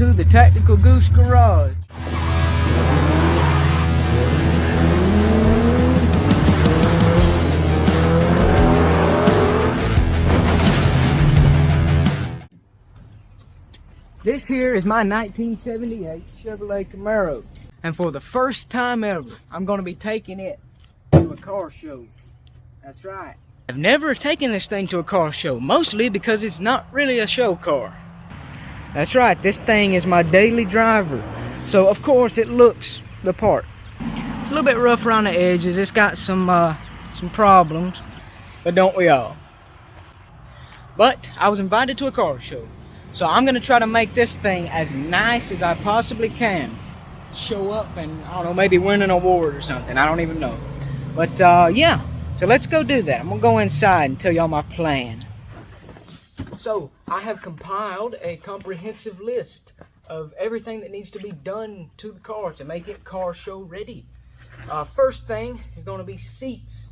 to the Tactical Goose Garage. This here is my 1978 Chevrolet Camaro. And for the first time ever, I'm going to be taking it to a car show. That's right. I've never taken this thing to a car show, mostly because it's not really a show car. That's right, this thing is my daily driver. So of course it looks the part. It's a little bit rough around the edges. It's got some problems, but don't we all? But I was invited to a car show. So I'm going to try to make this thing as nice as I possibly can. Show up and, I don't know, maybe win an award or something. I don't even know. But, yeah. So let's go do that. I'm going to go inside and tell y'all my plan. So, I have compiled a comprehensive list of everything that needs to be done to the car to make it car show ready. First thing is going to be seats.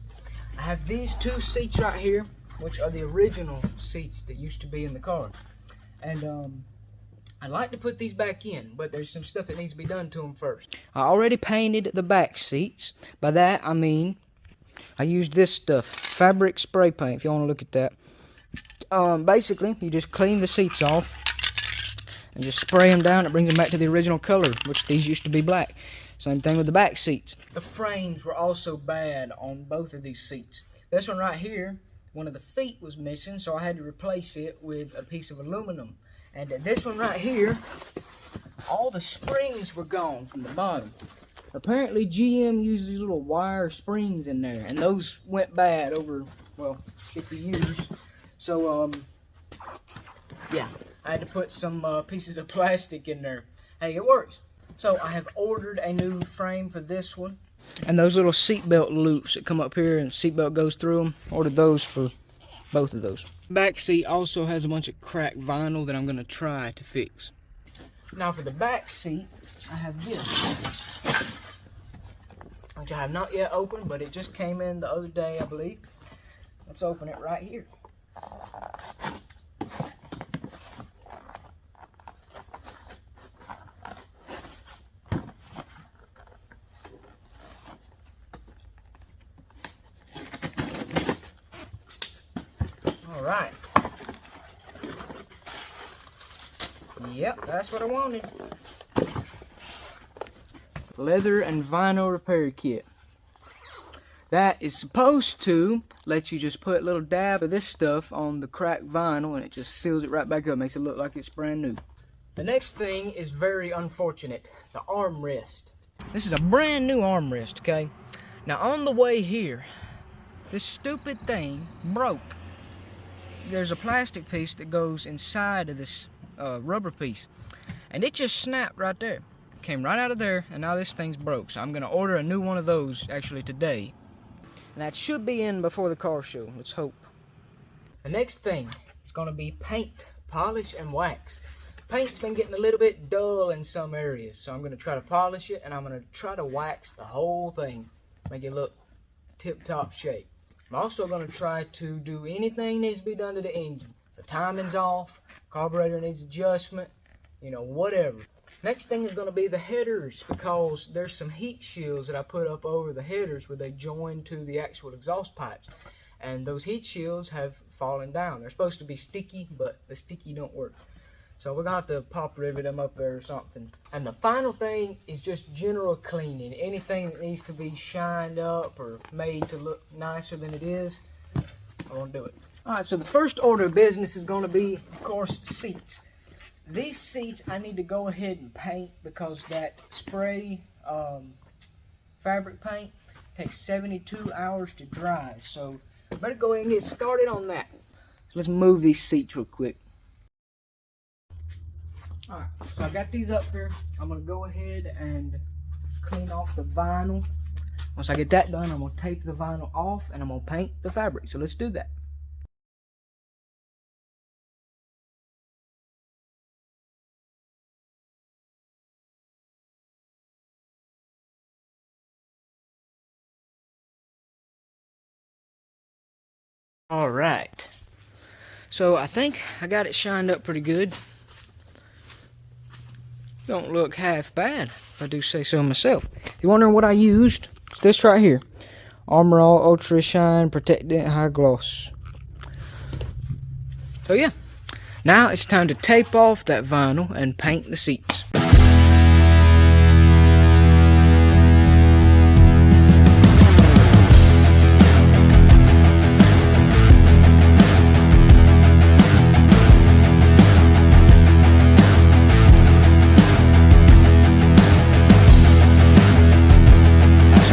I have these two seats right here, which are the original seats that used to be in the car. And I'd like to put these back in, but there's some stuff that needs to be done to them first. I already painted the back seats. By that, I mean, I used this stuff, fabric spray paint, if you want to look at that. Basically, you just clean the seats off and just spray them down. It brings them back to the original color, which these used to be black. Same thing with the back seats. The frames were also bad on both of these seats. This one right here, one of the feet was missing, so I had to replace it with a piece of aluminum. And this one right here, all the springs were gone from the bottom. Apparently GM used these little wire springs in there, and those went bad over, well, 50 years. So, yeah, I had to put some pieces of plastic in there. Hey, it works. So I have ordered a new frame for this one. And those little seatbelt loops that come up here and seatbelt goes through them, ordered those for both of those. Back seat also has a bunch of cracked vinyl that I'm going to try to fix. Now for the back seat, I have this, which I have not yet opened, but it just came in the other day, I believe. Let's open it right here. All right. Yep, that's what I wanted. Leather and vinyl repair kit. That is supposed to let you just put a little dab of this stuff on the cracked vinyl and it just seals it right back up, makes it look like it's brand new. The next thing is very unfortunate, the armrest. This is a brand new armrest, okay? Now on the way here, this stupid thing broke. There's a plastic piece that goes inside of this rubber piece, and it just snapped right there. Came right out of there, and now this thing's broke. So I'm gonna order a new one of those actually today, and that should be in before the car show. Let's hope. The next thing is gonna be paint, polish, and wax. Paint's been getting a little bit dull in some areas, so I'm gonna try to polish it, and I'm gonna try to wax the whole thing, make it look tip-top shape. I'm also going to try to do anything needs to be done to the engine. The timing's off, carburetor needs adjustment, you know, whatever. Next thing is going to be the headers, because there's some heat shields that I put up over the headers where they join to the actual exhaust pipes. And those heat shields have fallen down. They're supposed to be sticky, but the sticky don't work. So we're going to have to pop rivet them up there or something. And the final thing is just general cleaning. Anything that needs to be shined up or made to look nicer than it is, I won't do it. Alright, so the first order of business is going to be, of course, seats. These seats I need to go ahead and paint because that spray fabric paint takes 72 hours to dry. So I better go ahead and get started on that. So let's move these seats real quick. Alright, so I got these up here. I'm going to go ahead and clean off the vinyl. Once I get that done, I'm going to take the vinyl off and I'm going to paint the fabric. So let's do that. Alright, so I think I got it shined up pretty good. don't look half bad, if I do say so myself. If you're wondering what I used, it's this right here. Armor All Ultra Shine Protectant High Gloss. So yeah, now it's time to tape off that vinyl and paint the seats.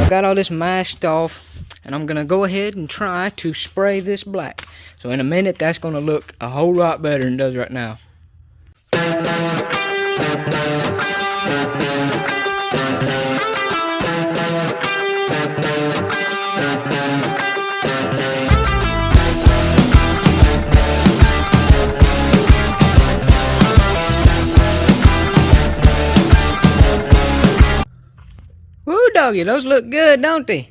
Got all this masked off, and I'm gonna go ahead and try to spray this black. So in a minute, that's gonna look a whole lot better than it does right now. Woo, doggy, those look good, don't they?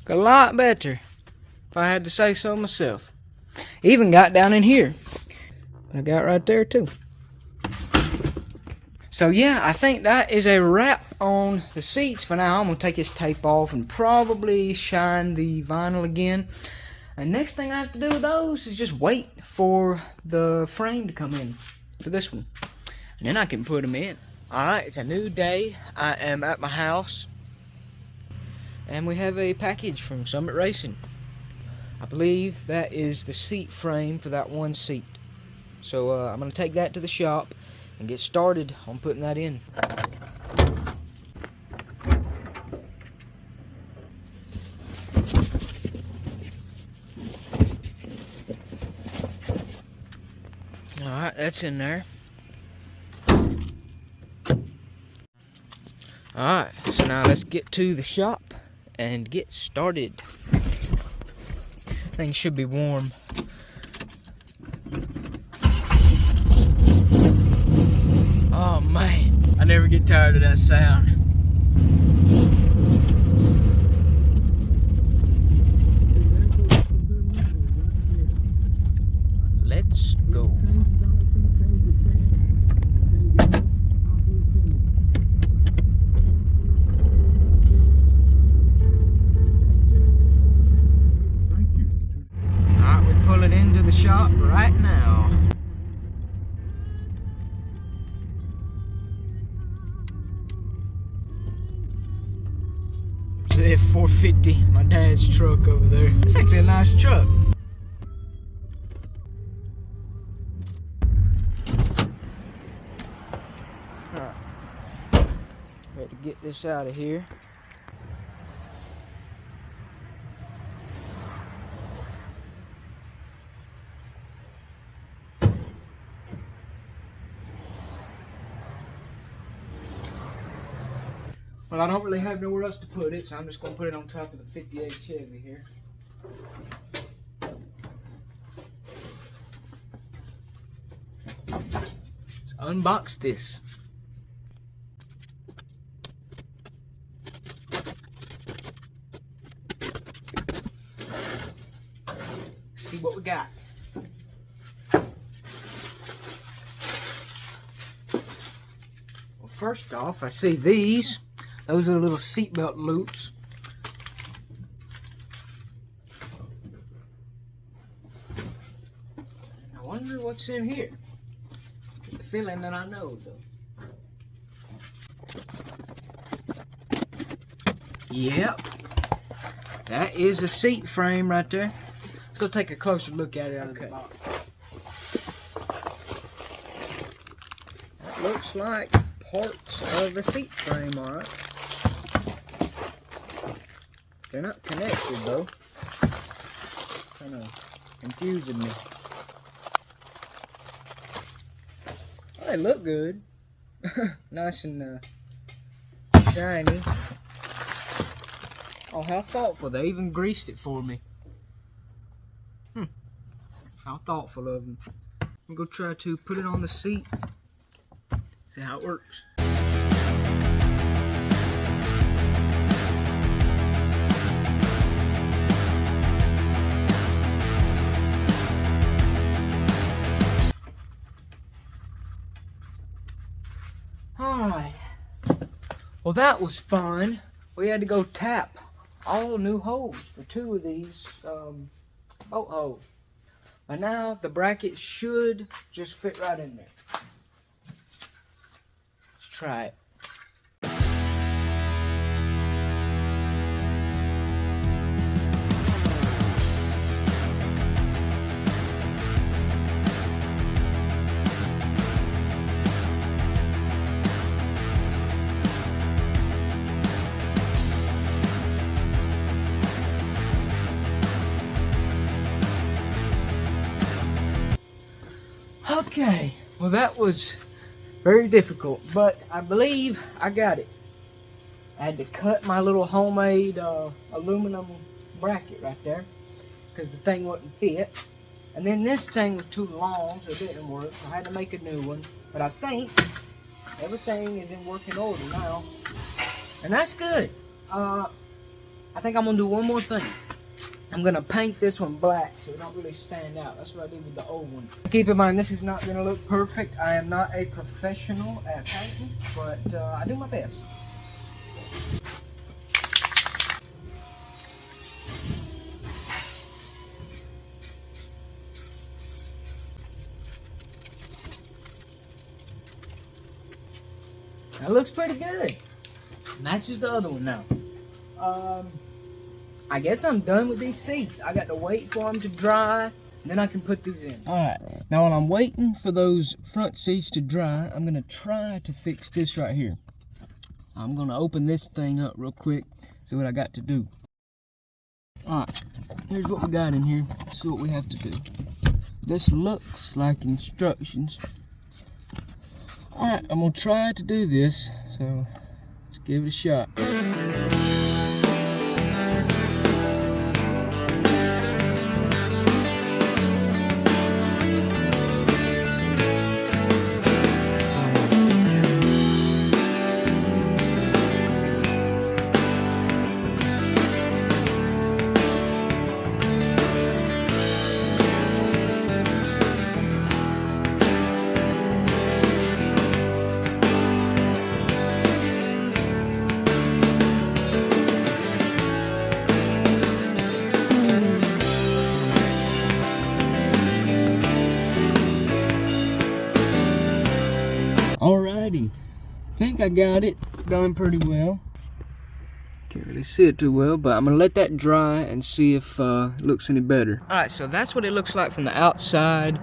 A lot better, if I had to say so myself. Even got down in here. I got right there too. So yeah, I think that is a wrap on the seats for now. I'm gonna take this tape off and probably shine the vinyl again. And next thing I have to do with those is just wait for the frame to come in for this one. And then I can put them in. Alright, it's a new day. I am at my house. And we have a package from Summit Racing. I believe that is the seat frame for that one seat. So I'm going to take that to the shop and get started on putting that in. Alright, that's in there. Alright, so now let's get to the shop and get started. Things should be warm. Oh man, I never get tired of that sound. Let's go. Into the shop right now. It's a 450, my dad's truck over there. It's actually a nice truck. Alright, got to get this out of here. Well, I don't really have nowhere else to put it, so I'm just going to put it on top of the 58 Chevy here. Let's unbox this. Let's see what we got. Well, first off, I see these. Those are the little seatbelt loops. I wonder what's in here. Get the feeling that I know, though. Yep. That is a seat frame right there. Let's go take a closer look at it out of the box. That looks like parts of the seat frame, alright. They're not connected though. Kind of confusing me. Oh, they look good. Nice and shiny. Oh, how thoughtful. They even greased it for me. How thoughtful of them. I'm going to try to put it on the seat. See how it works. Alright, Well, that was fun. We had to go tap all new holes for 2 of these boat holes. And now the bracket should just fit right in there. Let's try it. Okay, well that was very difficult, but I believe I got it. I had to cut my little homemade aluminum bracket right there because the thing wouldn't fit. And then this thing was too long, so it didn't work. So I had to make a new one. But I think everything is in working order now, and that's good. I think I'm gonna do one more thing. I'm gonna paint this one black so it don't really stand out. That's what I did with the old one. Keep in mind, this is not gonna look perfect. I am not a professional at painting, but I do my best. That looks pretty good. Matches the other one now. I guess I'm done with these seats. I got to wait for them to dry, and then I can put these in. Alright, now while I'm waiting for those front seats to dry, I'm going to try to fix this right here. I'm going to open this thing up real quick, see what I got to do. Alright, here's what we got in here. This is what we have to do. This looks like instructions. Alright, I'm going to try to do this, so let's give it a shot. Alrighty, I think I got it done pretty well. Can't really see it too well, but I'm gonna let that dry and see if it looks any better. Alright, so that's what it looks like from the outside.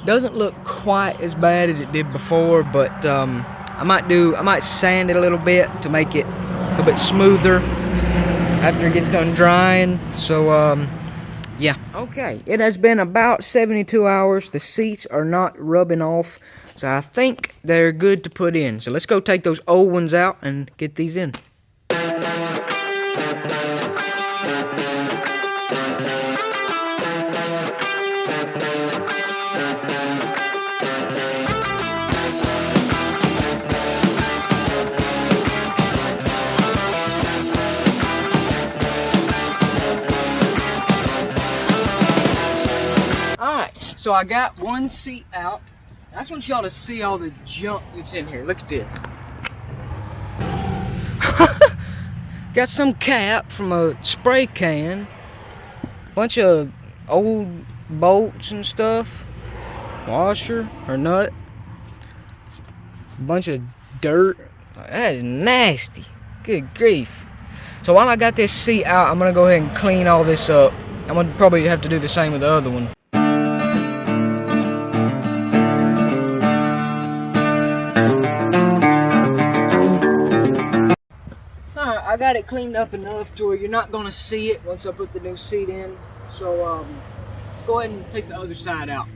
Doesn't look quite as bad as it did before, but I might sand it a little bit to make it a little bit smoother after it gets done drying. So yeah. Okay, it has been about 72 hours. The seats are not rubbing off, so I think they're good to put in. So let's go take those old ones out and get these in. Alright, so I got one seat out. I just want y'all to see all the junk that's in here. Look at this. Got some cap from a spray can. Bunch of old bolts and stuff. Washer or nut. Bunch of dirt. That is nasty. Good grief. So while I got this seat out, I'm gonna go ahead and clean all this up. I'm gonna probably have to do the same with the other one. I got it cleaned up enough to where you're not going to see it once I put the new seat in. So let's go ahead and take the other side out.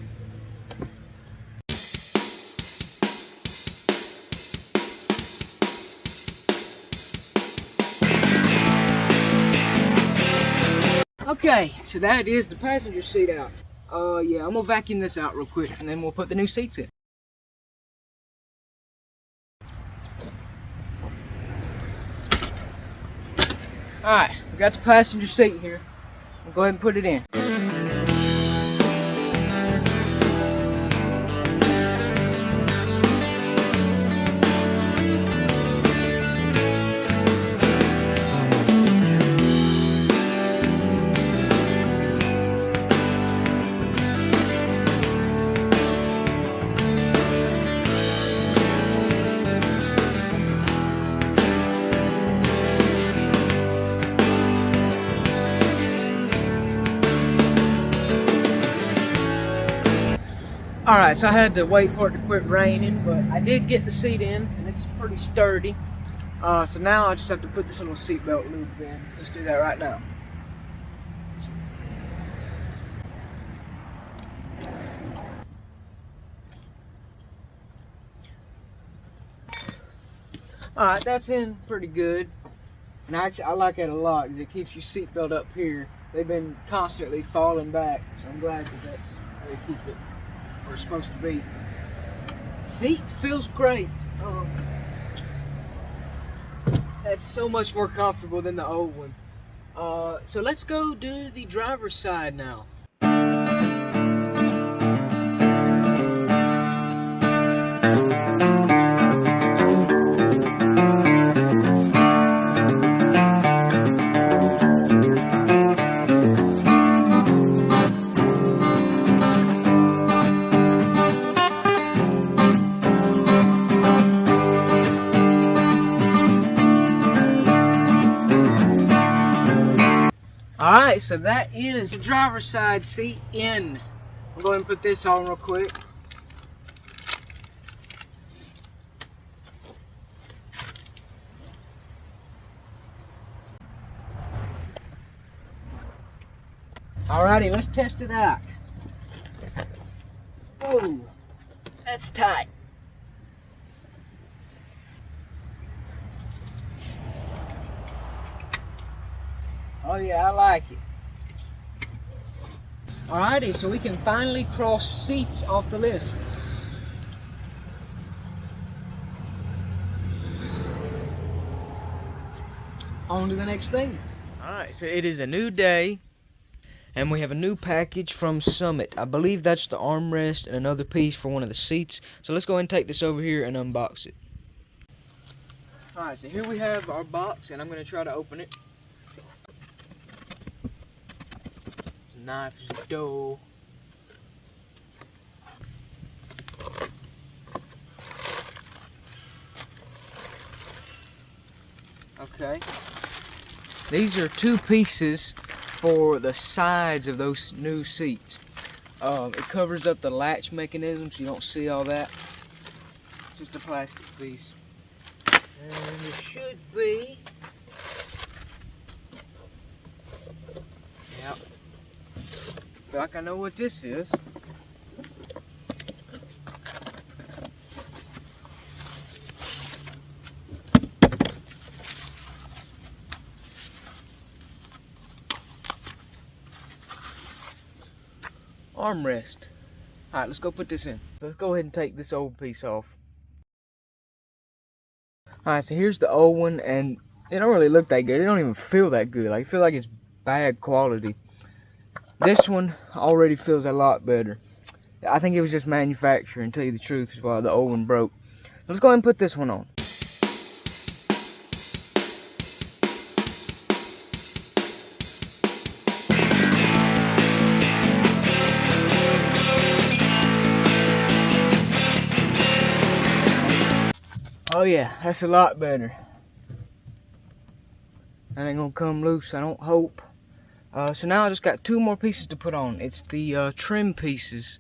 Okay, so that is the passenger seat out. Yeah, I'm going to vacuum this out real quick and then we'll put the new seats in. Alright, we got the passenger seat here. We'll go ahead and put it in. Alright, so I had to wait for it to quit raining, but I did get the seat in, and it's pretty sturdy. So now I just have to put this little seatbelt loop in. Let's do that right now. Alright, that's in pretty good. And actually, I like that a lot because it keeps your seatbelt up here. They've been constantly falling back, so I'm glad that that's how they keep it where it's supposed to be. Seat feels great. That's so much more comfortable than the old one. So let's go do the driver's side now. Alright, so that is the driver's side seat in. I'll go ahead and put this on real quick. Alrighty, let's test it out. Whoa, that's tight. Oh yeah, I like it. Alrighty, so we can finally cross seats off the list. On to the next thing. Alright, so it is a new day, and we have a new package from Summit. I believe that's the armrest and another piece for one of the seats. So let's go ahead and take this over here and unbox it. Alright, so here we have our box, and I'm going to try to open it. Knife is dough. Okay. These are two pieces for the sides of those new seats. It covers up the latch mechanism so you don't see all that. It's just a plastic piece. And it should be. Yep. Feel like I know what this is. Armrest. Alright, let's go put this in. Let's go ahead and take this old piece off. Alright, so here's the old one, and it don't really look that good. It don't even feel that good. Like, I feel like it's bad quality. This one already feels a lot better. I think it was just manufacturing, to tell you the truth, while the old one broke. Let's go ahead and put this one on. Oh yeah, that's a lot better. That ain't gonna come loose, I don't hope. So now I just got two more pieces to put on. It's the trim pieces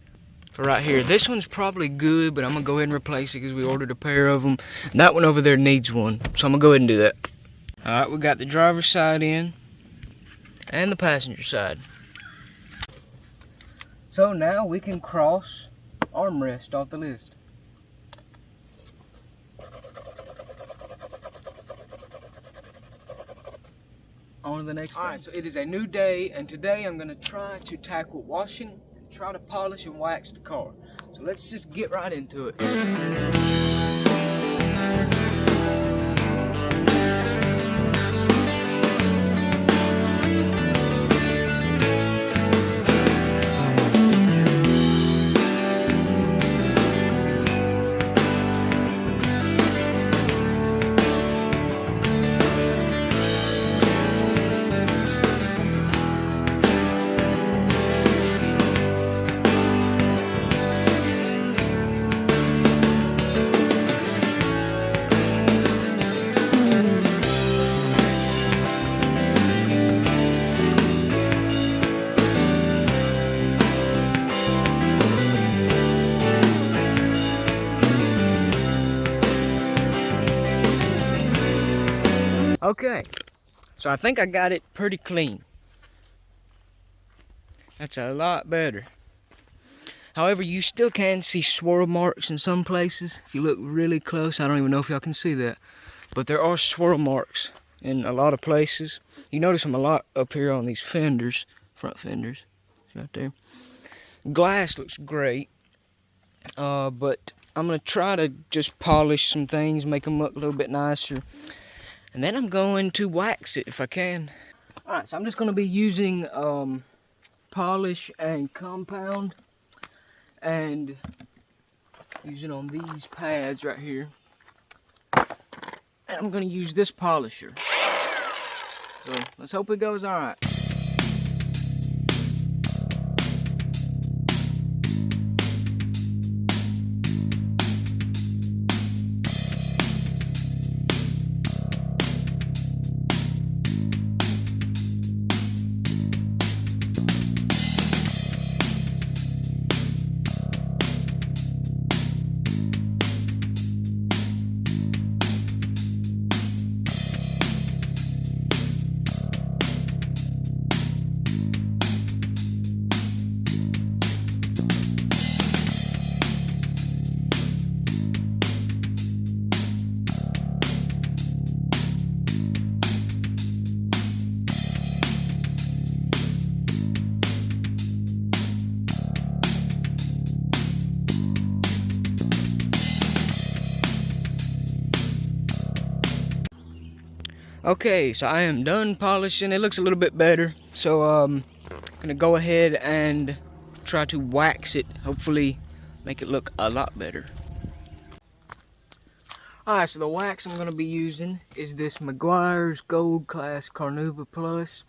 for right here. This one's probably good, but I'm gonna go ahead and replace it because we ordered a pair of them. That one over there needs one, so I'm gonna go ahead and do that. Alright, we got the driver's side in and the passenger side. So now we can cross armrest off the list. On to the next thing. Alright, so it is a new day, and today I'm going to try to tackle washing, try to polish and wax the car. So let's just get right into it. Okay, so I think I got it pretty clean. That's a lot better. However, you still can see swirl marks in some places. If you look really close, I don't even know if y'all can see that, but there are swirl marks in a lot of places. You notice them a lot up here on these fenders, front fenders, right there. Glass looks great, but I'm gonna try to just polish some things, make them look a little bit nicer, and then I'm going to wax it if I can. All right, so I'm just gonna be using polish and compound, and using on these pads right here. And I'm gonna use this polisher. So let's hope it goes all right. Okay, so I am done polishing. It looks a little bit better. So I'm gonna go ahead and try to wax it. Hopefully make it look a lot better. Alright, so the wax I'm gonna be using is this Meguiar's Gold Class Carnauba Plus.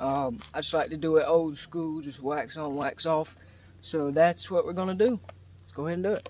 I just like to do it old school, just wax on, wax off. So that's what we're gonna do. Let's go ahead and do it.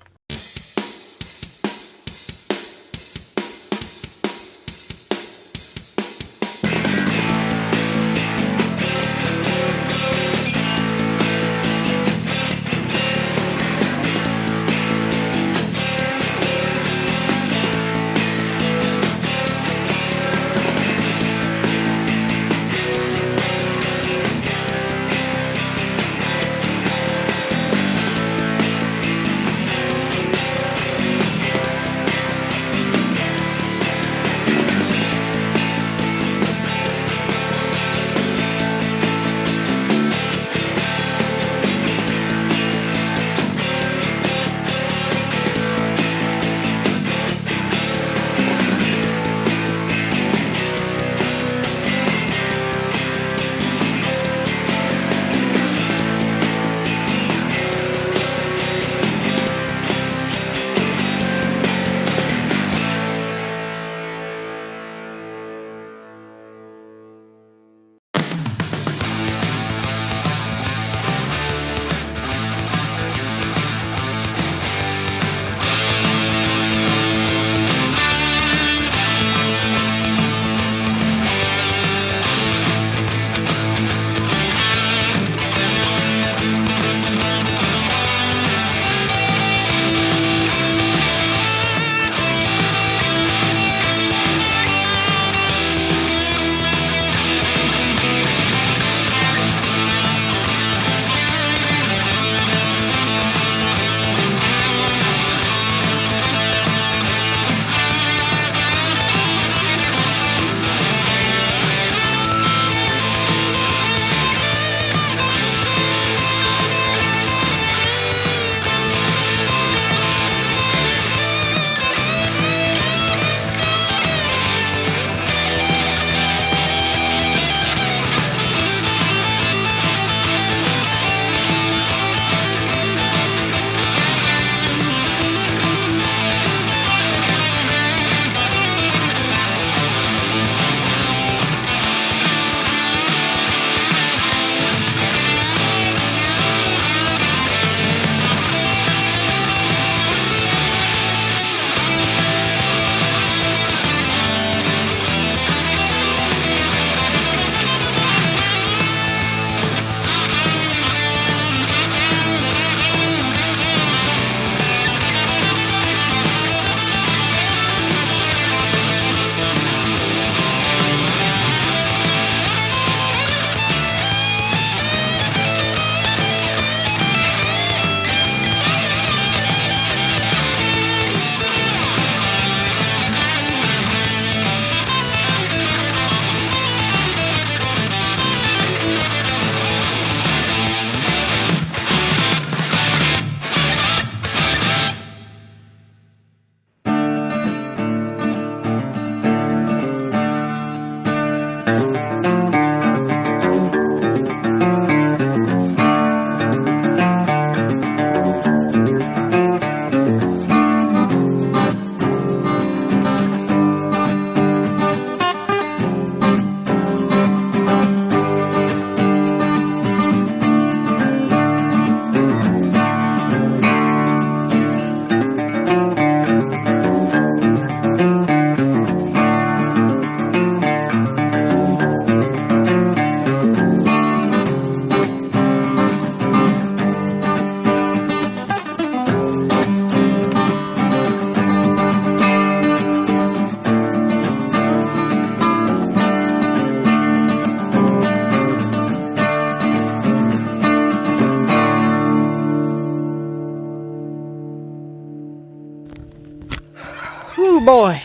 boy.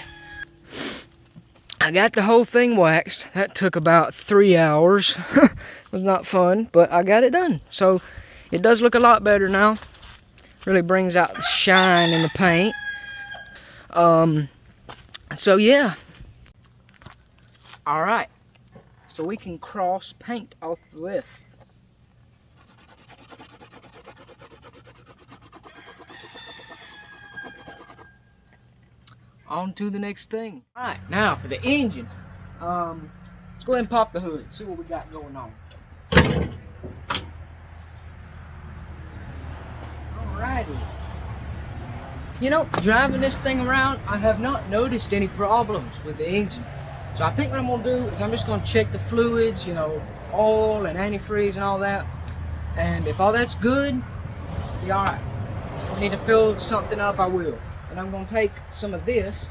I got the whole thing waxed. That took about 3 hours. It was not fun, but I got it done. So it does look a lot better now. Really brings out the shine in the paint. So yeah. All right. So we can cross paint off the list. On to the next thing. All right, now for the engine. Let's go ahead and pop the hood, see what we got going on. Alrighty. You know, driving this thing around, I have not noticed any problems with the engine. So I think what I'm gonna do is I'm just gonna check the fluids, you know, oil and antifreeze and all that. And if all that's good, be all right. If I need to fill something up, I will. And I'm gonna take some of this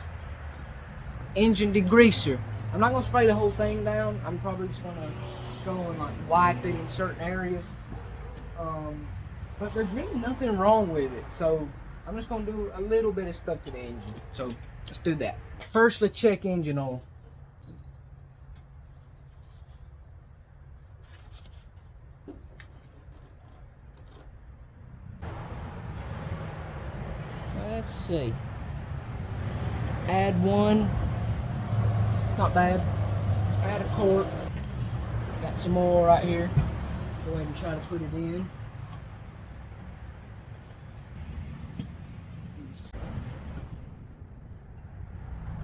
engine degreaser. I'm not gonna spray the whole thing down. I'm probably just gonna go and like wipe it in certain areas. But there's really nothing wrong with it. So I'm just gonna do a little bit of stuff to the engine. So let's do that. First, let's check engine oil. Let's see. Add 1. Not bad. Add a quart. Got some more right here. Go ahead and try to put it in.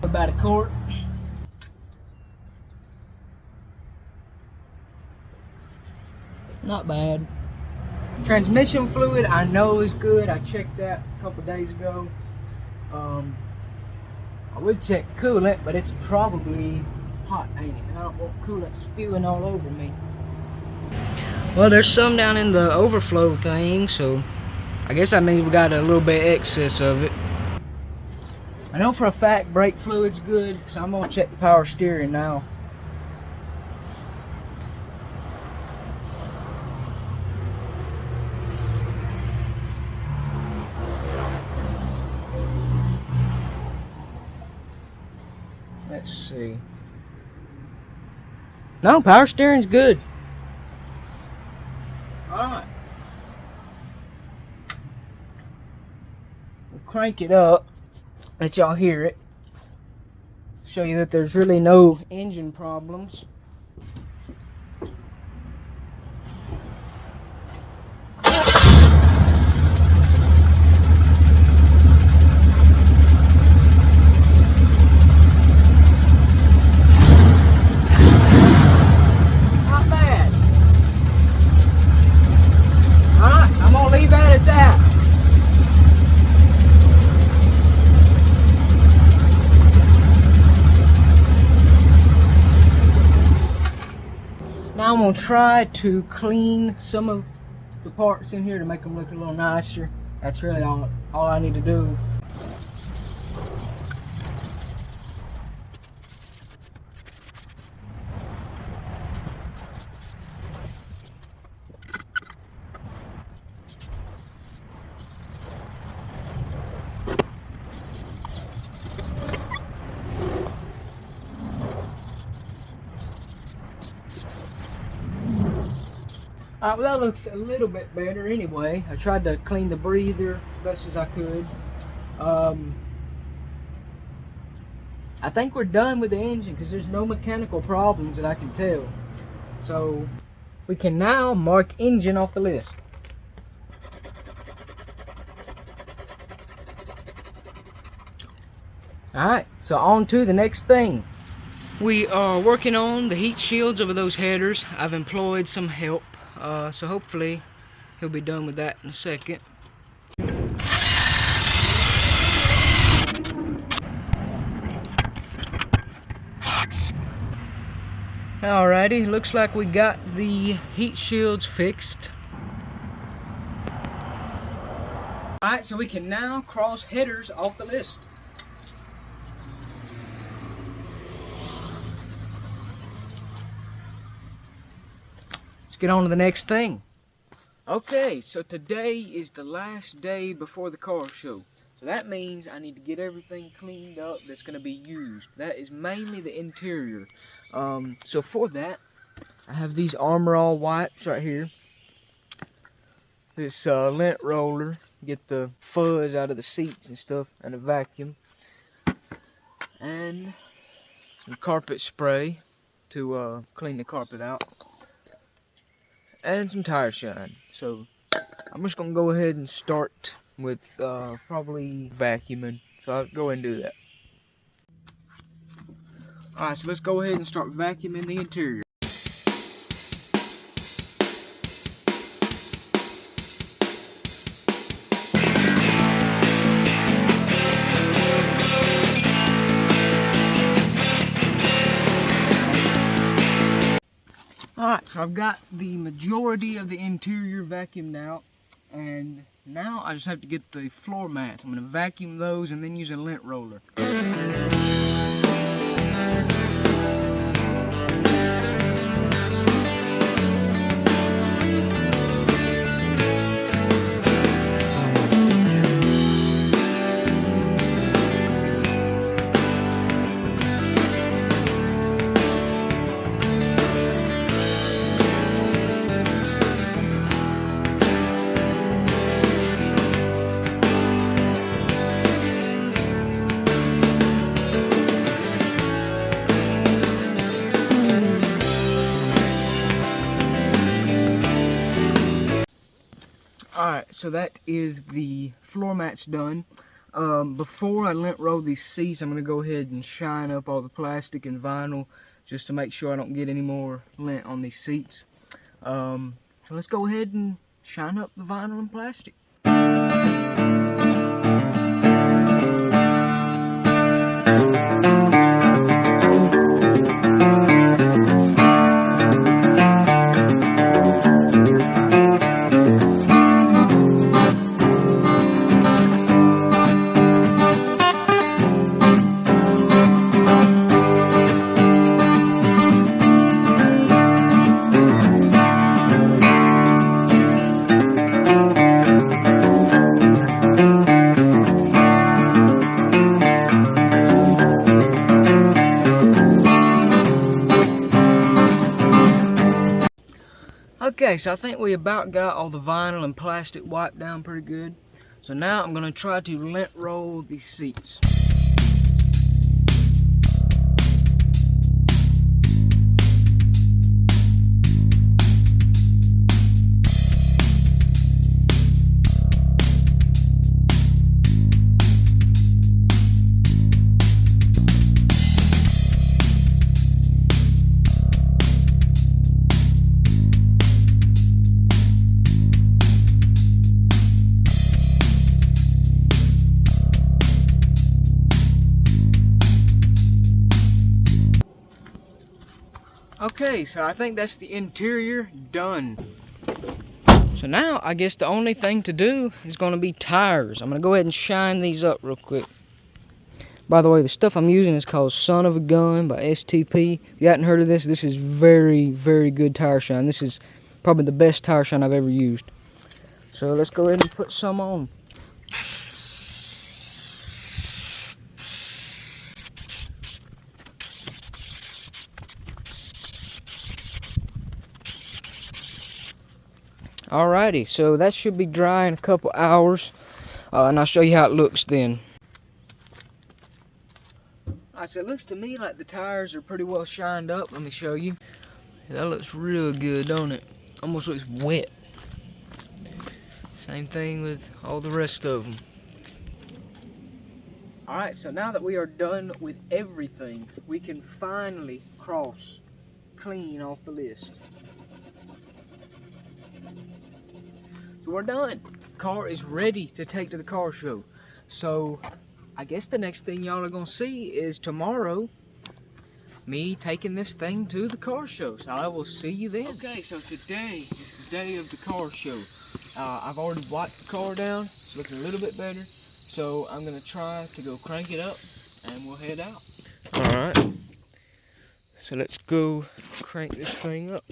About a quart. Not bad. Transmission fluid I know is good. I checked that a couple days ago. I would check coolant, but it's probably hot, ain't it? And I don't want coolant spewing all over me. Well, there's some down in the overflow thing, so I guess that means we got a little bit excess of it. I know for a fact brake fluid's good, so I'm gonna check the power steering now. Let's see. No, power steering's good. Alright. We'll crank it up. Let y'all hear it. Show you that there's really no engine problems. Now I'm going to try to clean some of the parts in here to make them look a little nicer. That's really all I need to do. Well, that looks a little bit better anyway. I tried to clean the breather as best as I could. I think we're done with the engine because there's no mechanical problems that I can tell. So we can now mark engine off the list. Alright, so on to the next thing. We are working on the heat shields over those headers. I've employed some help. So hopefully he'll be done with that in a second. Alrighty, looks like we got the heat shields fixed. Alright, so we can now cross headers off the list. Get on to the next thing. Okay, so today is the last day before the car show. So that means I need to get everything cleaned up that's going to be used. That is mainly the interior. So for that, I have these Armor All wipes right here. This lint roller, get the fuzz out of the seats and stuff, and a vacuum. And some carpet spray to clean the carpet out. And some tire shine. So I'm just gonna go ahead and start with probably vacuuming. So I'll go ahead and do that. Alright, so let's go ahead and start vacuuming the interior. Alright, so I've got the majority of the interior vacuumed out, and now I just have to get the floor mats. I'm going to vacuum those and then use a lint roller. Alright, so that is the floor mats done. Before I lint roll these seats, I'm going to go ahead and shine up all the plastic and vinyl just to make sure I don't get any more lint on these seats. So let's go ahead and shine up the vinyl and plastic. Okay, so I think we about got all the vinyl and plastic wiped down pretty good. So now I'm going to try to lint roll these seats. Okay, so I think that's the interior done. So now I guess the only thing to do is going to be tires. I'm going to go ahead and shine these up real quick. By the way, the stuff I'm using is called Son of a Gun by STP. If you hadn't heard of this, this is very, very good tire shine. This is probably the best tire shine I've ever used. So let's go ahead and put some on. Alrighty, so that should be dry in a couple hours, and I'll show you how it looks then. Alright, so it looks to me like the tires are pretty well shined up. Let me show you. That looks real good, don't it? Almost looks wet. Same thing with all the rest of them. Alright, so now that we are done with everything, we can finally cross clean off the list. So we're done. Car is ready to take to the car show. So I guess the next thing y'all are gonna see is tomorrow me taking this thing to the car show. So I will see you then. Okay, so today is the day of the car show. I've already wiped the car down. It's looking a little bit better. So I'm gonna try to go crank it up and we'll head out. Alright. So let's go crank this thing up.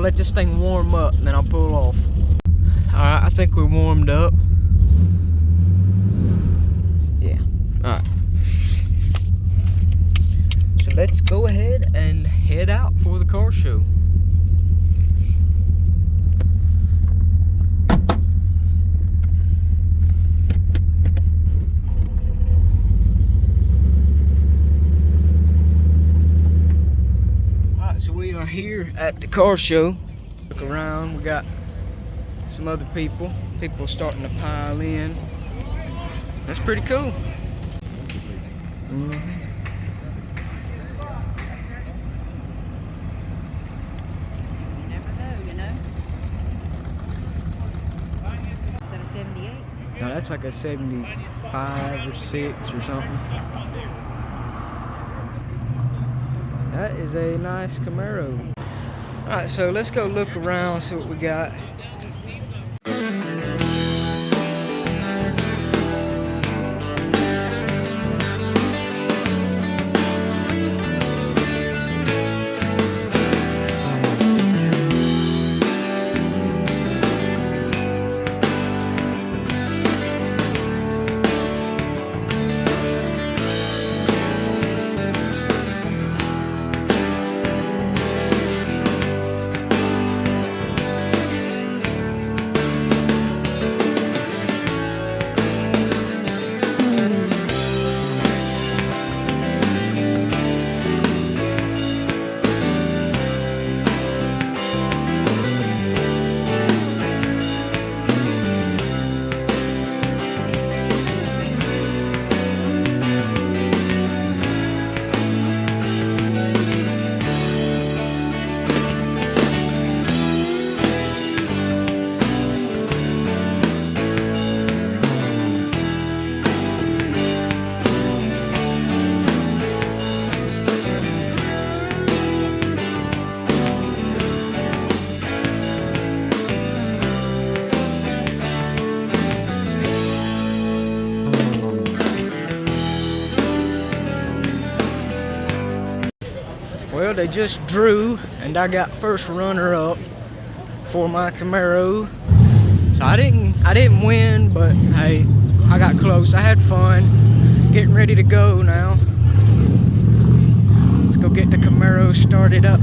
let this thing warm up and then I'll pull off. Alright, I think we're warmed up. Yeah, alright. So let's go ahead and head out for the car show. So we are here at the car show. Look around, we got some other people. People starting to pile in. That's pretty cool. You never know, you know? Is that a 78? No, that's like a 75 or 6 or something. That is a nice Camaro. Alright, so let's go look around, see what we got. Well, they just drew, and I got first runner-up for my Camaro. So I didn't win, but hey, I got close. I had fun. Getting ready to go now. Let's go get the Camaro started up.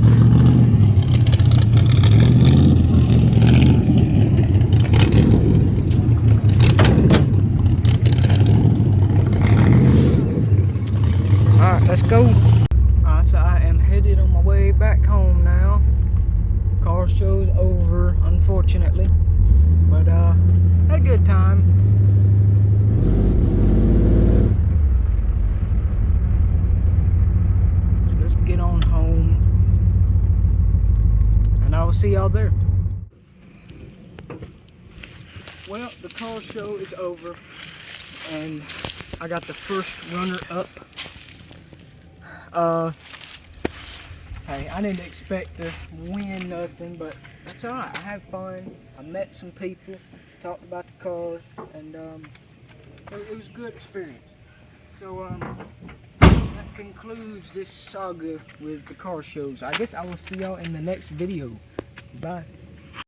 All right, let's go. So I am headed on my way back home now. Car show's over, unfortunately, but had a good time. So let's get on home, and I will see y'all there. Well, the car show is over, and I got the first runner-up. Hey, I didn't expect to win nothing, but that's alright. I had fun. I met some people, talked about the car, and it was a good experience. So that concludes this saga with the car shows. I guess I will see y'all in the next video. Bye.